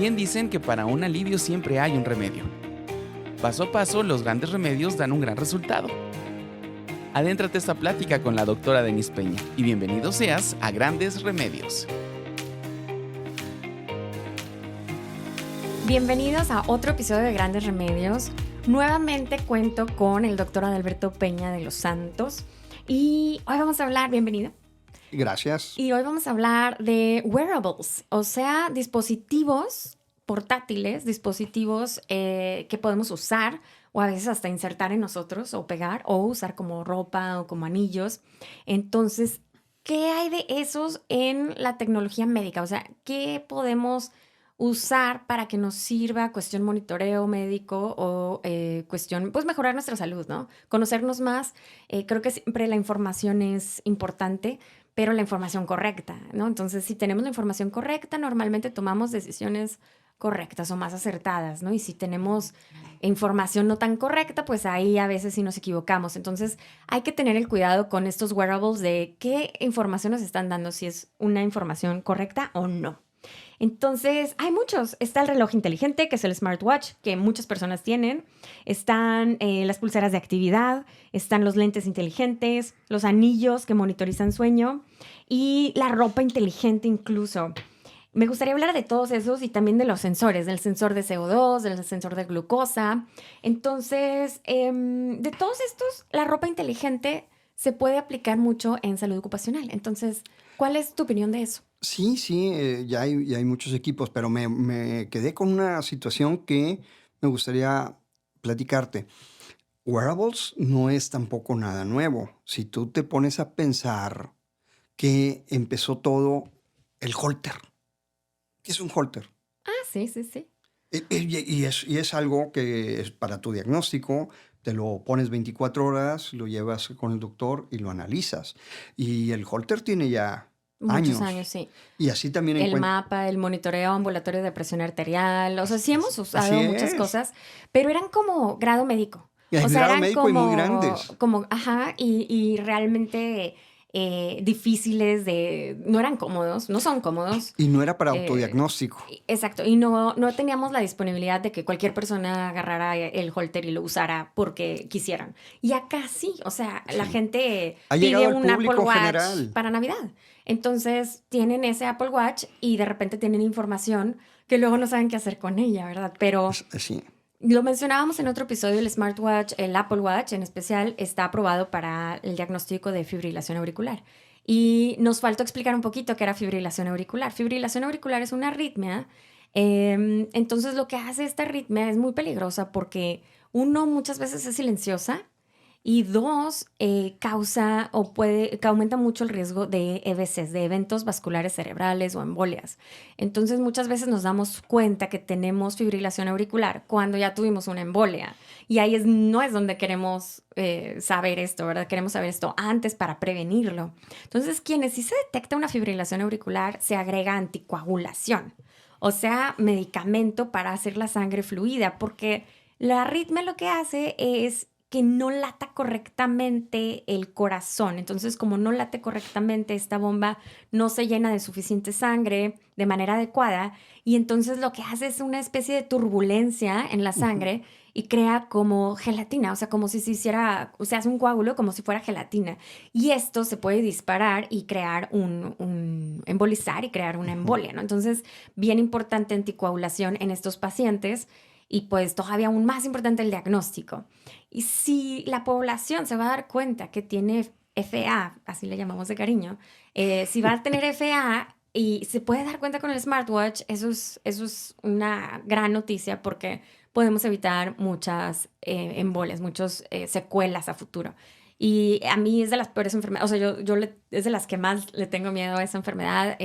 Bien dicen que para un alivio siempre hay un remedio. Paso a paso, los grandes remedios dan un gran resultado. Adéntrate a esta plática con la doctora Denise Peña y bienvenido seas a Grandes Remedios. Bienvenidos a otro episodio de Grandes Remedios. Nuevamente cuento con el doctor Adalberto Peña de los Santos y hoy vamos a hablar, bienvenido. Gracias. Y hoy vamos a hablar de wearables, o sea, dispositivos portátiles, dispositivos que podemos usar o a veces hasta insertar en nosotros o pegar o usar como ropa o como anillos. Entonces, ¿qué hay de esos en la tecnología médica? O sea, ¿qué podemos usar para que nos sirva cuestión monitoreo médico o cuestión, pues mejorar nuestra salud, ¿no? Conocernos más. Creo que siempre la información es importante, pero la información correcta, ¿no? Entonces, si tenemos la información correcta, normalmente tomamos decisiones correctas o más acertadas, ¿no? Y si tenemos información no tan correcta, pues ahí a veces sí nos equivocamos. Entonces, hay que tener el cuidado con estos wearables de qué información nos están dando, si es una información correcta o no. Entonces, hay muchos. Está el reloj inteligente, que es el smartwatch, que muchas personas tienen. Están las pulseras de actividad, están los lentes inteligentes, los anillos que monitorizan sueño y la ropa inteligente incluso. Me gustaría hablar de todos esos y también de los sensores, del sensor de CO2, del sensor de glucosa. Entonces, de todos estos, la ropa inteligente se puede aplicar mucho en salud ocupacional. Entonces, ¿cuál es tu opinión de eso? Sí, ya hay muchos equipos, pero me quedé con una situación que me gustaría platicarte. Wearables no es tampoco nada nuevo. Si tú te pones a pensar que empezó todo el holter. ¿Qué es un holter? Ah, sí. Y es algo que es para tu diagnóstico, te lo pones 24 horas, lo llevas con el doctor y lo analizas. Y el holter tiene ya Muchos años, sí. Y así también El mapa, el monitoreo ambulatorio de presión arterial. O sea, sí hemos usado muchas cosas, pero eran como grado médico. O sea, grado eran médico como, y muy grandes. Y realmente difíciles no eran cómodos, no son cómodos. Y no era para autodiagnóstico. Exacto, y no teníamos la disponibilidad de que cualquier persona agarrara el holter y lo usara porque quisieran. Y acá sí, o sea, la gente pide un Apple Watch para Navidad. Entonces tienen ese Apple Watch y de repente tienen información que luego no saben qué hacer con ella, ¿verdad? Pero sí. Lo mencionábamos en otro episodio, el smartwatch, el Apple Watch en especial, está aprobado para el diagnóstico de fibrilación auricular. Y nos faltó explicar un poquito qué era fibrilación auricular. Fibrilación auricular es una arritmia. Entonces lo que hace esta arritmia es muy peligrosa porque uno, muchas veces es silenciosa y dos, que aumenta mucho el riesgo de EVCs, de eventos vasculares cerebrales o embolias. Entonces muchas veces nos damos cuenta que tenemos fibrilación auricular cuando ya tuvimos una embolia. Y ahí no es donde queremos saber esto, ¿verdad? Queremos saber esto antes para prevenirlo. Entonces, si se detecta una fibrilación auricular, se agrega anticoagulación. O sea, medicamento para hacer la sangre fluida, porque la arritmia lo que hace es que no lata correctamente el corazón. Entonces, como no late correctamente, esta bomba no se llena de suficiente sangre de manera adecuada y entonces lo que hace es una especie de turbulencia en la sangre y crea como gelatina, o sea, como si se hiciera, o sea, hace un coágulo como si fuera gelatina. Y esto se puede disparar y crear embolizar y crear una embolia, ¿no? Entonces, bien importante anticoagulación en estos pacientes. Y pues todavía aún más importante el diagnóstico. Y si la población se va a dar cuenta que tiene FA, así le llamamos de cariño, si va a tener FA y se puede dar cuenta con el smartwatch, eso es una gran noticia porque podemos evitar muchas embolias, muchas secuelas a futuro. Y a mí es de las peores enfermedades, o sea, es de las que más le tengo miedo a esa enfermedad.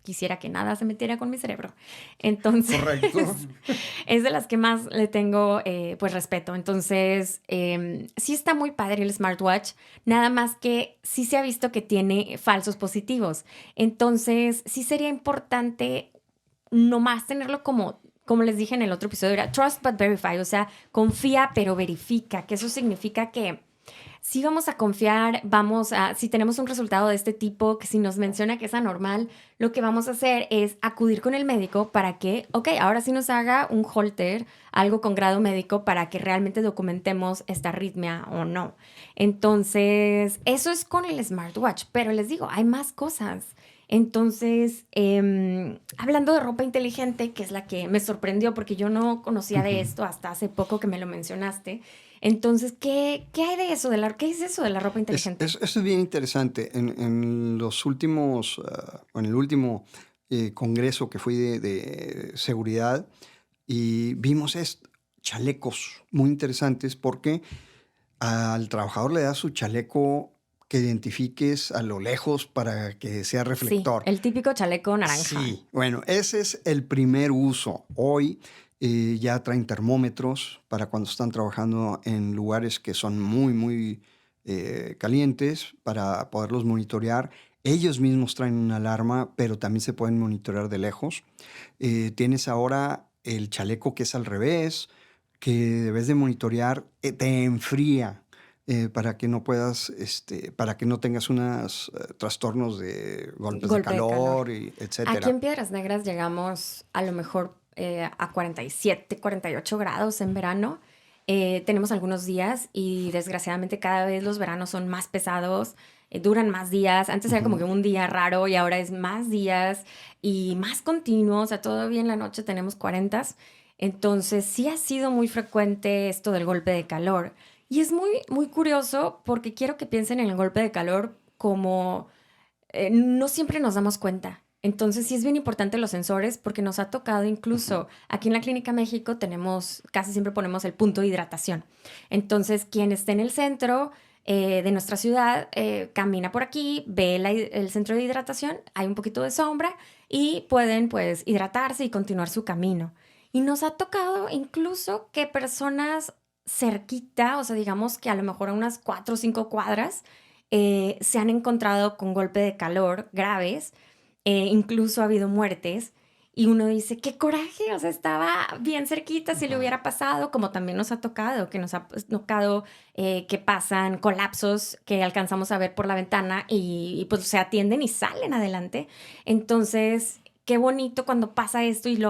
Quisiera que nada se metiera con mi cerebro. Entonces, correcto. Es de las que más le tengo, pues, respeto. Entonces, sí está muy padre el smartwatch, nada más que sí se ha visto que tiene falsos positivos. Entonces, sí sería importante nomás tenerlo como les dije en el otro episodio, era trust but verify, o sea, confía pero verifica, que eso significa que sí vamos a confiar, si tenemos un resultado de este tipo, que si nos menciona que es anormal, lo que vamos a hacer es acudir con el médico para que, ahora sí nos haga un Holter, algo con grado médico, para que realmente documentemos esta arritmia o no. Entonces, eso es con el smartwatch, pero les digo, hay más cosas. Entonces, hablando de ropa inteligente, que es la que me sorprendió porque yo no conocía de esto hasta hace poco que me lo mencionaste. Entonces, ¿qué hay de eso? ¿Qué es eso de la ropa inteligente? Eso es bien interesante. En los últimos, en el último congreso que fui de seguridad, y vimos chalecos muy interesantes porque al trabajador le da su chaleco que identifiques a lo lejos para que sea Sí, reflector. el típico chaleco naranja. Sí, bueno, ese es el primer uso. Hoy ya traen termómetros para cuando están trabajando en lugares que son muy, muy calientes para poderlos monitorear. Ellos mismos traen una alarma, pero también se pueden monitorear de lejos. Tienes ahora el chaleco que es al revés, que debes de monitorear, te enfría para que no puedas, para que no tengas unos trastornos de golpes de Golpe de calor. calor, Aquí etcétera. en Piedras Negras llegamos a lo mejor a 47, 48 grados en verano. Tenemos algunos días y desgraciadamente cada vez los veranos son más pesados, duran más días. Antes era como que un día raro y ahora es más días y más continuos. O sea, todavía en la noche tenemos 40. Entonces sí ha sido muy frecuente esto del golpe de calor. Y es muy, muy curioso porque quiero que piensen en el golpe de calor como no siempre nos damos cuenta. Entonces sí es bien importante los sensores porque nos ha tocado incluso aquí en la Clínica México casi siempre ponemos el punto de hidratación. Entonces quien esté en el centro de nuestra ciudad camina por aquí, ve el centro de hidratación, hay un poquito de sombra y pueden pues hidratarse y continuar su camino. Y nos ha tocado incluso que personas cerquita, o sea, digamos que a lo mejor a unas 4 o 5 cuadras, se han encontrado con golpe de calor graves, incluso ha habido muertes, y uno dice, qué coraje, o sea, estaba bien cerquita si le hubiera pasado, como también nos ha tocado, que pasan colapsos que alcanzamos a ver por la ventana y pues se atienden y salen adelante. Entonces, qué bonito cuando pasa esto y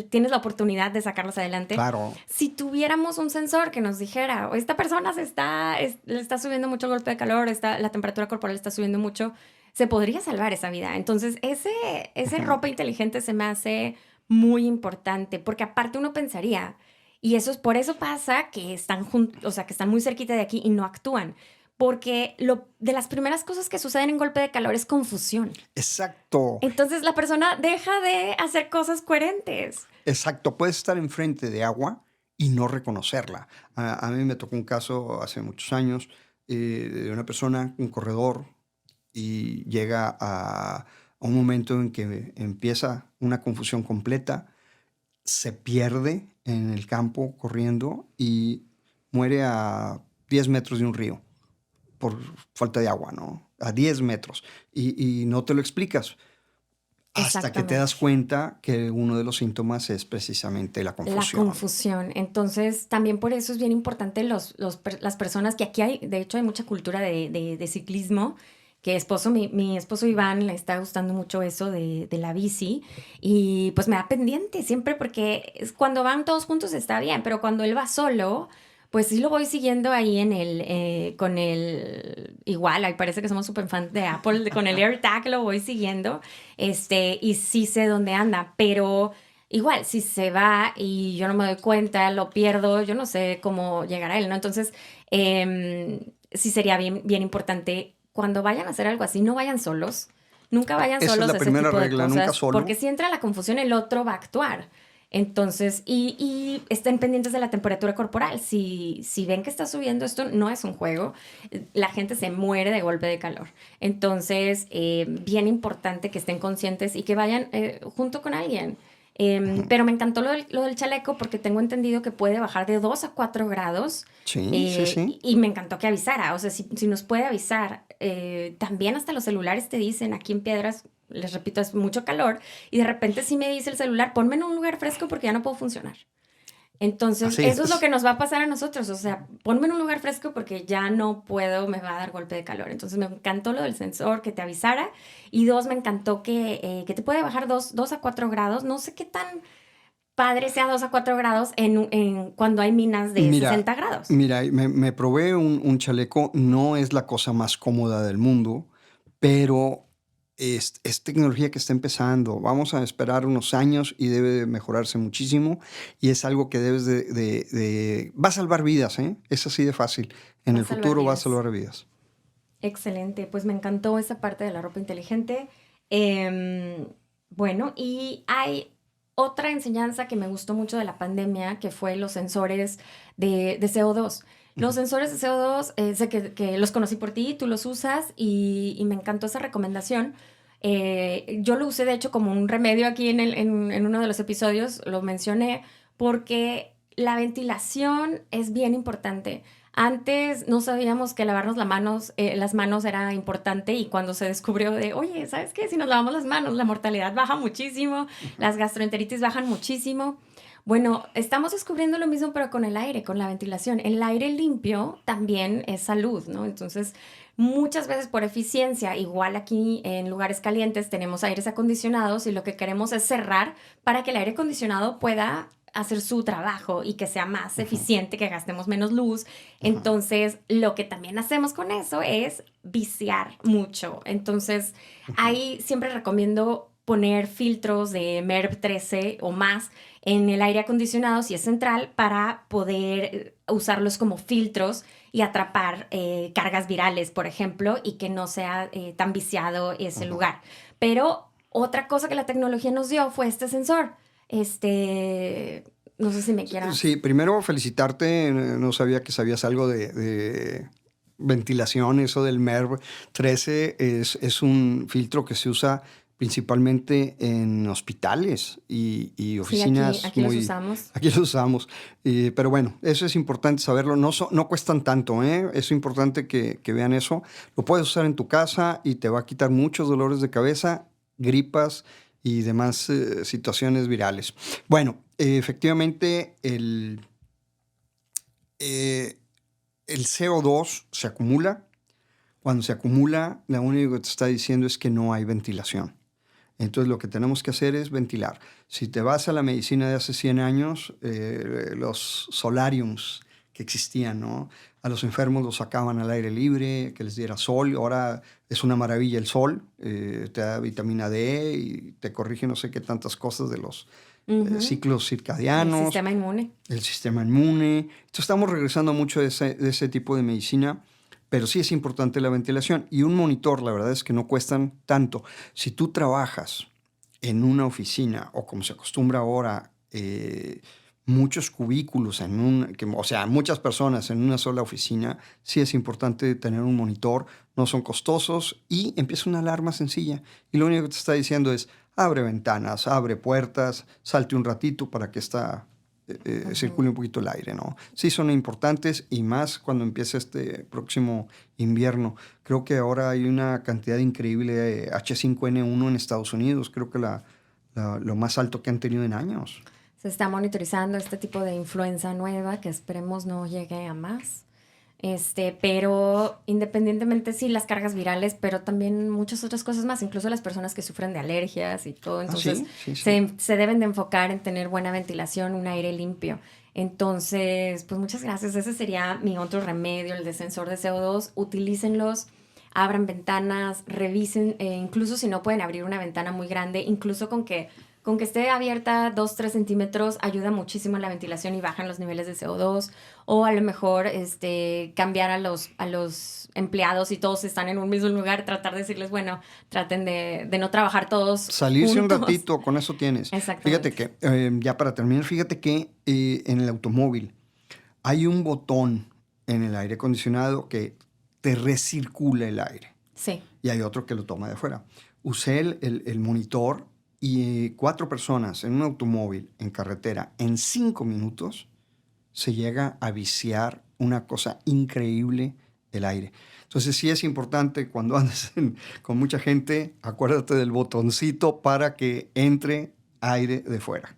tienes la oportunidad de sacarlos adelante. Claro. Si tuviéramos un sensor que nos dijera, o esta persona le está subiendo mucho el golpe de calor, la temperatura corporal está subiendo mucho, se podría salvar esa vida. Entonces, ese ropa inteligente se me hace muy importante, porque aparte uno pensaría, y por eso pasa que están o sea, que están muy cerquita de aquí y no actúan. Porque de las primeras cosas que suceden en golpe de calor es confusión. Exacto. Entonces la persona deja de hacer cosas coherentes. Exacto. Puedes estar enfrente de agua y no reconocerla. A mí me tocó un caso hace muchos años de una persona, un corredor, y llega a un momento en que empieza una confusión completa, se pierde en el campo corriendo y muere a 10 metros de un río por falta de agua, ¿no? A 10 metros. Y no te lo explicas hasta que te das cuenta que uno de los síntomas es precisamente la confusión. La confusión. Entonces, también por eso es bien importante las personas que aquí de hecho hay mucha cultura de ciclismo, que mi esposo Iván le está gustando mucho eso de la bici y pues me da pendiente siempre porque cuando van todos juntos está bien, pero cuando él va solo, pues sí lo voy siguiendo ahí con igual, ahí parece que somos súper fans de Apple, con el AirTag lo voy siguiendo, y sí sé dónde anda, pero igual, si se va y yo no me doy cuenta, lo pierdo, yo no sé cómo llegar a él, ¿no? Entonces, sí sería bien, bien importante, cuando vayan a hacer algo así, no vayan solos, nunca vayan Esa solos es la primera regla, cosas, nunca solo. porque si entra la confusión, el otro va a actuar. Entonces, y estén pendientes de la temperatura corporal. Si ven que está subiendo, esto no es un juego. La gente se muere de golpe de calor. Entonces, bien importante que estén conscientes y que vayan junto con alguien. Pero me encantó lo del chaleco porque tengo entendido que puede bajar de 2 a 4 grados. Sí. Y me encantó que avisara. O sea, si nos puede avisar. También hasta los celulares te dicen, aquí en Piedras, les repito, es mucho calor. Y de repente sí me dice el celular, ponme en un lugar fresco porque ya no puedo funcionar. Entonces, Así eso es lo es. que nos va a pasar a nosotros. O sea, ponme en un lugar fresco porque ya no puedo, me va a dar golpe de calor. Entonces, me encantó lo del sensor que te avisara. Y dos, me encantó que te puede bajar 2 a 4 grados. No sé qué tan padre sea 2 a 4 grados cuando hay minas de Mira, 60 grados. mira, me probé un chaleco, no es la cosa más cómoda del mundo, pero es tecnología que está empezando. Vamos a esperar unos años y debe de mejorarse muchísimo y es algo que debes va a salvar vidas, ¿eh? Es así de fácil. En Va a el salvar futuro va a vidas. salvar vidas. Excelente, pues me encantó esa parte de la ropa inteligente. Em, bueno, y hay otra enseñanza que me gustó mucho de la pandemia, que fue los sensores de CO2. Los Ujú. sensores de CO2, sé que los conocí por ti, tú los usas y me encantó esa recomendación. Yo lo usé, de hecho, como un remedio aquí en uno de los episodios, lo mencioné, porque la ventilación es bien importante. Antes no sabíamos que lavarnos las manos era importante y cuando se descubrió de, oye, ¿sabes qué? Si nos lavamos las manos, la mortalidad baja muchísimo, Ujú. las gastroenteritis bajan muchísimo. Bueno, estamos descubriendo lo mismo pero con el aire, con la ventilación. El aire limpio también es salud, ¿no? Entonces, muchas veces por eficiencia, igual aquí en lugares calientes tenemos aires acondicionados y lo que queremos es cerrar para que el aire acondicionado pueda hacer su trabajo y que sea más Ujú. eficiente, que gastemos menos luz. Ujú. Entonces, lo que también hacemos con eso es viciar mucho. Entonces, Ujú. ahí siempre recomiendo poner filtros de MERV 13 o más en el aire acondicionado si es central para poder usarlos como filtros y atrapar cargas virales, por ejemplo, y que no sea tan viciado ese Ujú. lugar. Pero otra cosa que la tecnología nos dio fue este sensor. No sé si me Sí, quieras. primero felicitarte, no sabía que sabías algo de ventilación, eso del MERV 13 es un filtro que se usa principalmente en hospitales y Sí, aquí, oficinas aquí los muy, usamos. aquí lo usamos, pero bueno, eso es importante saberlo, no cuestan tanto, ¿eh? Es importante que vean eso, lo puedes usar en tu casa y te va a quitar muchos dolores de cabeza, gripas y demás situaciones virales. Bueno, efectivamente, eh, el CO2 se acumula. Cuando se acumula, lo único que te está diciendo es que no hay ventilación. Entonces, lo que tenemos que hacer es ventilar. Si te vas a la medicina de hace 100 años, los solariums que existían, ¿no? A los enfermos los sacaban al aire libre, que les diera sol. Ahora es una maravilla el sol, te da vitamina D y te corrige no sé qué tantas cosas de los Ujú. ciclos El circadianos, sistema inmune. el sistema inmune. Entonces estamos regresando mucho de ese tipo de medicina, pero sí es importante la ventilación. Y un monitor, la verdad es que no cuestan tanto. Si tú trabajas en una oficina o como se acostumbra ahora, muchos cubículos o sea, muchas personas en una sola oficina, sí es importante tener un monitor, no son costosos y empieza una alarma sencilla. Y lo único que te está diciendo es, abre ventanas, abre puertas, salte un ratito para que Ujú. circule un poquito el aire, ¿no? Sí son importantes y más cuando empieza este próximo invierno. Creo que ahora hay una cantidad increíble de H5N1 en Estados Unidos, creo que lo más alto que han tenido en años. Se está monitorizando este tipo de influenza nueva que esperemos no llegue a más. Pero independientemente sí las cargas virales, pero también muchas otras cosas más, incluso las personas que sufren de alergias y todo, Ah, entonces sí, sí, sí. se deben de enfocar en tener buena ventilación, un aire limpio. Entonces, pues muchas gracias. Ese sería mi otro remedio, el de sensor de CO2. Utilícenlos, abran ventanas, revisen, incluso si no pueden abrir una ventana muy grande, incluso con que esté abierta 2 3 centímetros ayuda muchísimo en la ventilación y bajan los niveles de CO2 o a lo mejor cambiar a los empleados y todos están en un mismo lugar, tratar de decirles, bueno, traten de no trabajar todos Salirse un juntos. ratito, con eso tienes. Fíjate Exactamente. que, ya para terminar, fíjate que en el automóvil hay un botón en el aire acondicionado que te recircula el aire Sí. y hay otro que lo toma de afuera. Usé el monitor y 4 personas en un automóvil en carretera en 5 minutos se llega a viciar una cosa increíble el aire. Entonces sí es importante cuando andes con mucha gente, acuérdate del botoncito para que entre aire de fuera.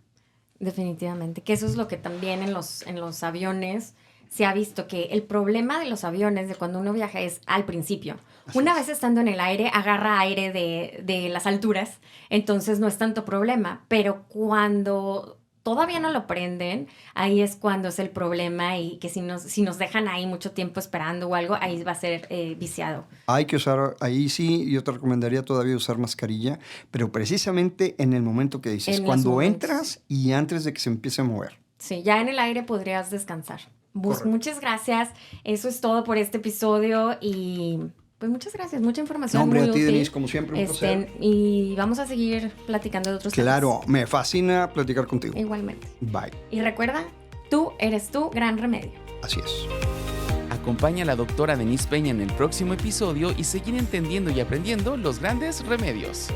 Definitivamente, que eso es lo que también en los aviones se ha visto, que el problema de los aviones de cuando uno viaja es al principio. Una vez estando en el aire, agarra aire de las alturas, entonces no es tanto problema, pero cuando todavía no lo prenden, ahí es cuando es el problema y que si nos dejan ahí mucho tiempo esperando o algo, ahí va a ser viciado. Hay que usar, ahí sí, yo te recomendaría todavía usar mascarilla, pero precisamente en el momento que dices, En los cuando momentos. entras y antes de que se empiece a mover. Sí, ya en el aire podrías descansar. Correcto. Muchas gracias. Eso es todo por este episodio y pues muchas gracias. Mucha información No, hombre, muy a ti, útil. Denise, como siempre, un placer. Y vamos a seguir platicando de otros Claro, me fascina platicar contigo. temas. Igualmente. Bye. Y recuerda, tú eres tu gran remedio. Así es. Acompaña a la doctora Denise Peña en el próximo episodio y seguir entendiendo y aprendiendo los grandes remedios.